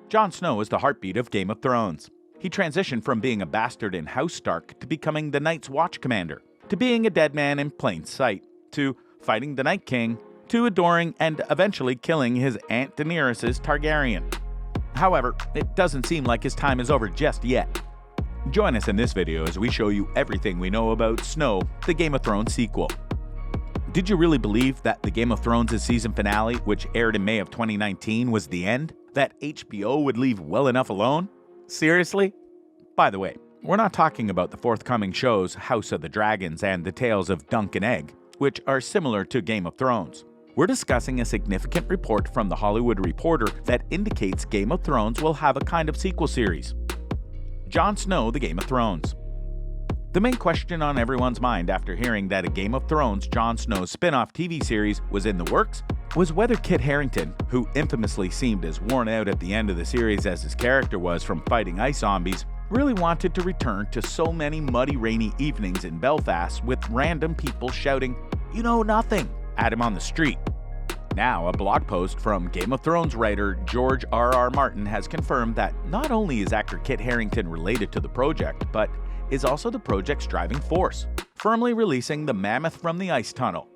Jon Snow is the heartbeat of Game of Thrones. He transitioned from being a bastard in House Stark to becoming the Night's Watch commander, to being a dead man in plain sight, to fighting the Night King, to adoring and eventually killing his Aunt Daenerys Targaryen. However, it doesn't seem like his time is over just yet. Join us in this video as we show you everything we know about Snow, the Game of Thrones sequel. Did you really believe that the Game of Thrones' season finale, which aired in May of 2019, was the end? That HBO would leave well enough alone? Seriously? By the way, we're not talking about the forthcoming shows House of the Dragons and The Tales of Dunk and Egg, which are similar to Game of Thrones. We're discussing a significant report from The Hollywood Reporter that indicates Game of Thrones will have a kind of sequel series. Jon Snow, the Game of Thrones. The main question on everyone's mind after hearing that a Game of Thrones Jon Snow spin-off TV series was in the works was whether Kit Harington, who infamously seemed as worn out at the end of the series as his character was from fighting ice zombies, really wanted to return to so many muddy rainy evenings in Belfast with random people shouting, "You know nothing," at him on the street. Now, a blog post from Game of Thrones writer George R.R. Martin has confirmed that not only is actor Kit Harington related to the project, but is also the project's driving force, firmly releasing the mammoth from the ice tunnel.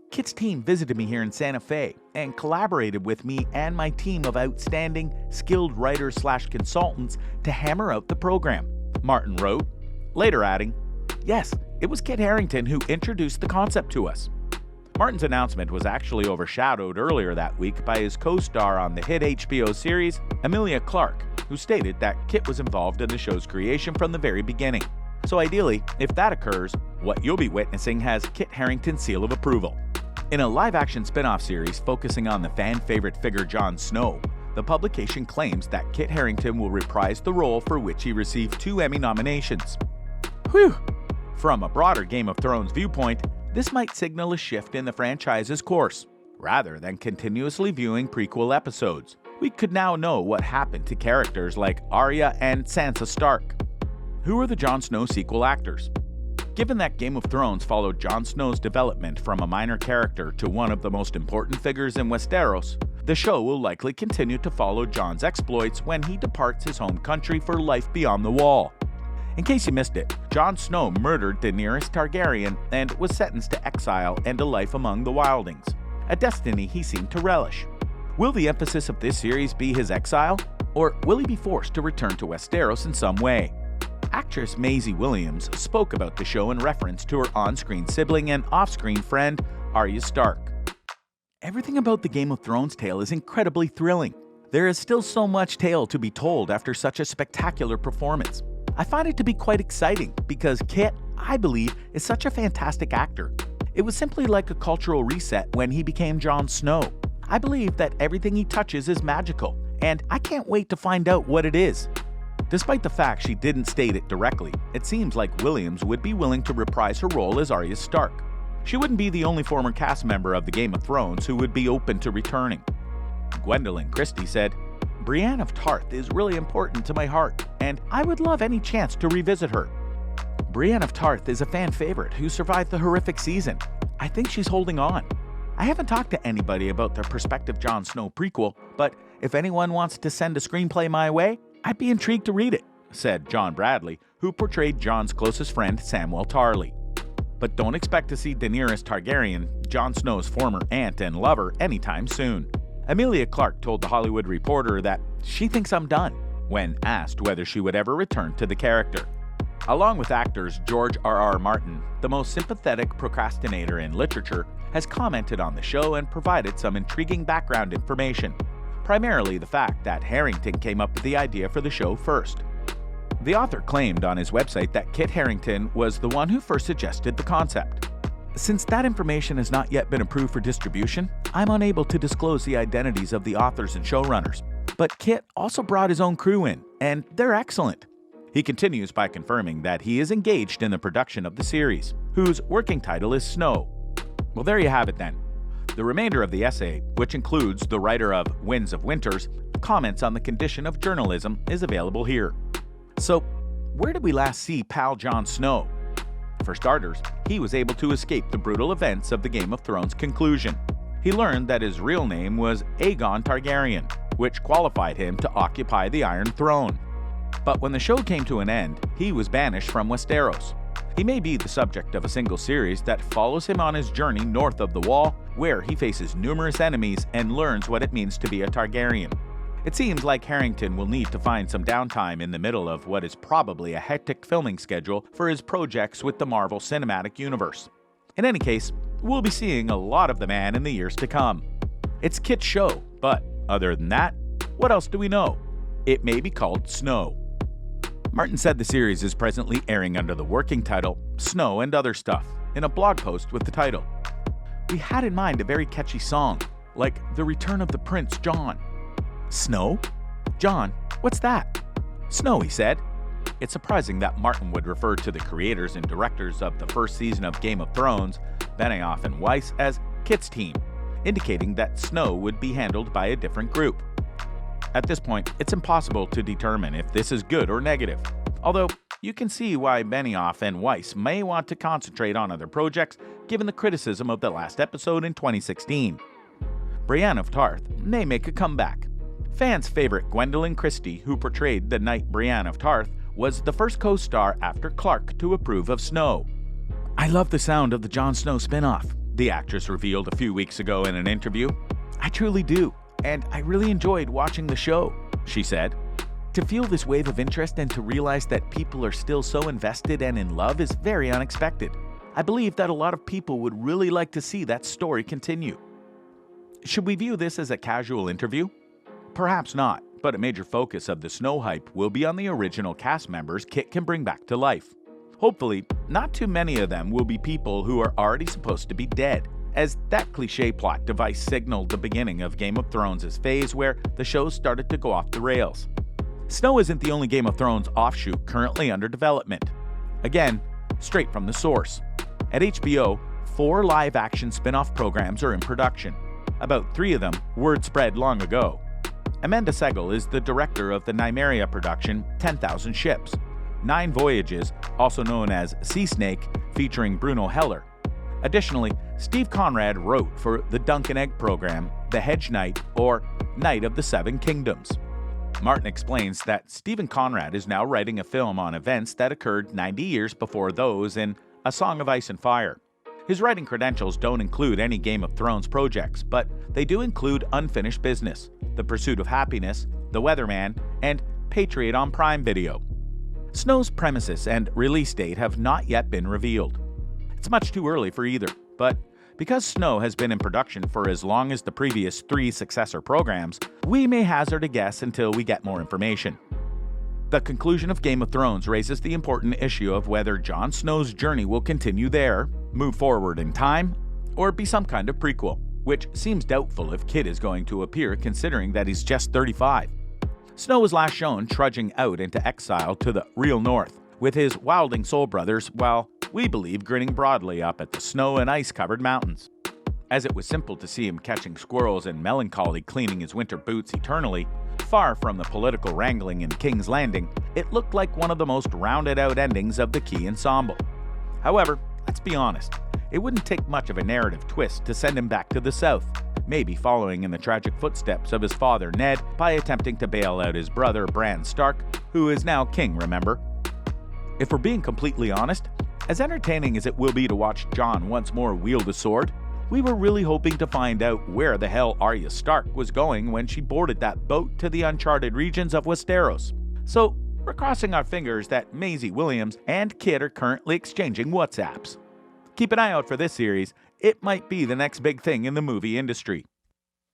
Kit's team visited me here in Santa Fe and collaborated with me and my team of outstanding, skilled writers/consultants to hammer out the program, Martin wrote, later adding, "Yes, it was Kit Harington who introduced the concept to us." Martin's announcement was actually overshadowed earlier that week by his co-star on the hit HBO series, Emilia Clarke, who stated that Kit was involved in the show's creation from the very beginning. So ideally, if that occurs, what you'll be witnessing has Kit Harington's seal of approval. In a live-action spin-off series focusing on the fan-favorite figure Jon Snow, the publication claims that Kit Harington will reprise the role for which he received 2 Emmy nominations. Whew! From a broader Game of Thrones viewpoint, this might signal a shift in the franchise's course. Rather than continuously viewing prequel episodes, we could now know what happened to characters like Arya and Sansa Stark. Who are the Jon Snow sequel actors? Given that Game of Thrones followed Jon Snow's development from a minor character to one of the most important figures in Westeros, the show will likely continue to follow Jon's exploits when he departs his home country for life beyond the Wall. In case you missed it, Jon Snow murdered Daenerys Targaryen and was sentenced to exile and a life among the Wildlings, a destiny he seemed to relish. Will the emphasis of this series be his exile, or will he be forced to return to Westeros in some way? Actress Maisie Williams spoke about the show in reference to her on-screen sibling and off-screen friend, Arya Stark. Everything about the Game of Thrones tale is incredibly thrilling. There is still so much tale to be told after such a spectacular performance. I find it to be quite exciting because Kit, I believe, is such a fantastic actor. It was simply like a cultural reset when he became Jon Snow. I believe that everything he touches is magical, and I can't wait to find out what it is. Despite the fact she didn't state it directly, it seems like Williams would be willing to reprise her role as Arya Stark. She wouldn't be the only former cast member of the Game of Thrones who would be open to returning. Gwendolyn Christie said, "Brienne of Tarth is really important to my heart, and I would love any chance to revisit her. Brienne of Tarth is a fan favorite who survived the horrific season. I think she's holding on. I haven't talked to anybody about the prospective Jon Snow prequel, but if anyone wants to send a screenplay my way, I'd be intrigued to read it," said John Bradley, who portrayed Jon's closest friend Samwell Tarly. But don't expect to see Daenerys Targaryen, Jon Snow's former aunt and lover, anytime soon. Emilia Clarke told The Hollywood Reporter that she thinks I'm done when asked whether she would ever return to the character. Along with actors George R.R. Martin, the most sympathetic procrastinator in literature, has commented on the show and provided some intriguing background information, primarily the fact that Harington came up with the idea for the show first. The author claimed on his website that Kit Harington was the one who first suggested the concept. Since that information has not yet been approved for distribution, I'm unable to disclose the identities of the authors and showrunners. But Kit also brought his own crew in, and they're excellent. He continues by confirming that he is engaged in the production of the series, whose working title is Snow. Well, there you have it then. The remainder of the essay, which includes the writer of Winds of Winters, comments on the condition of journalism, is available here. So, where did we last see pal Jon Snow? For starters, he was able to escape the brutal events of the Game of Thrones conclusion. He learned that his real name was Aegon Targaryen, which qualified him to occupy the Iron Throne. But when the show came to an end, he was banished from Westeros. He may be the subject of a single series that follows him on his journey north of the Wall, where he faces numerous enemies and learns what it means to be a Targaryen. It seems like Harington will need to find some downtime in the middle of what is probably a hectic filming schedule for his projects with the Marvel Cinematic Universe. In any case, we'll be seeing a lot of the man in the years to come. It's Kit's show, but other than that, what else do we know? It may be called Snow. Martin said the series is presently airing under the working title Snow and Other Stuff in a blog post with the title. We had in mind a very catchy song, like The Return of the Prince Jon. Snow? Jon, what's that? Snow, he said. It's surprising that Martin would refer to the creators and directors of the first season of Game of Thrones, Benioff and Weiss, as Kit's team, indicating that Snow would be handled by a different group. At this point, it's impossible to determine if this is good or negative, although you can see why Benioff and Weiss may want to concentrate on other projects given the criticism of the last episode in 2016. Brienne of Tarth may make a comeback. Fans' favorite Gwendolyn Christie, who portrayed the Knight Brienne of Tarth, was the first co-star after Clark to approve of Snow. I love the sound of the Jon Snow spin-off, the actress revealed a few weeks ago in an interview. I truly do, and I really enjoyed watching the show, she said. To feel this wave of interest and to realize that people are still so invested and in love is very unexpected. I believe that a lot of people would really like to see that story continue. Should we view this as a casual interview? Perhaps not, but a major focus of the Snow hype will be on the original cast members Kit can bring back to life. Hopefully, not too many of them will be people who are already supposed to be dead, as that cliché plot device signaled the beginning of Game of Thrones' phase where the show started to go off the rails. Snow isn't the only Game of Thrones offshoot currently under development. Again, straight from the source. At HBO, 4 live-action spin-off programs are in production. About 3 of them word spread long ago. Amanda Segel is the director of the Nymeria production 10,000 Ships, 9 Voyages, also known as Sea Snake, featuring Bruno Heller. Additionally, Steve Conrad wrote for the Dunk and Egg program, The Hedge Knight, or Knight of the Seven Kingdoms. Martin explains that Stephen Conrad is now writing a film on events that occurred 90 years before those in A Song of Ice and Fire. His writing credentials don't include any Game of Thrones projects, but they do include Unfinished Business, The Pursuit of Happiness, The Weatherman, and Patriot on Prime Video. Snow's premises and release date have not yet been revealed. It's much too early for either, but because Snow has been in production for as long as the previous 3 successor programs, we may hazard a guess until we get more information. The conclusion of Game of Thrones raises the important issue of whether Jon Snow's journey will continue there, move forward in time, or be some kind of prequel, which seems doubtful if Kit is going to appear considering that he's just 35. Snow was last shown trudging out into exile to the real north, with his wilding soul brothers, while we believe grinning broadly up at the snow and ice-covered mountains. As it was simple to see him catching squirrels and melancholy cleaning his winter boots eternally, far from the political wrangling in King's Landing, it looked like one of the most rounded-out endings of the key ensemble. However, let's be honest, it wouldn't take much of a narrative twist to send him back to the south, maybe following in the tragic footsteps of his father Ned by attempting to bail out his brother Bran Stark, who is now king, remember? If we're being completely honest, as entertaining as it will be to watch Jon once more wield a sword, we were really hoping to find out where the hell Arya Stark was going when she boarded that boat to the uncharted regions of Westeros. So, we're crossing our fingers that Maisie Williams and Kit are currently exchanging WhatsApps. Keep an eye out for this series. It might be the next big thing in the movie industry.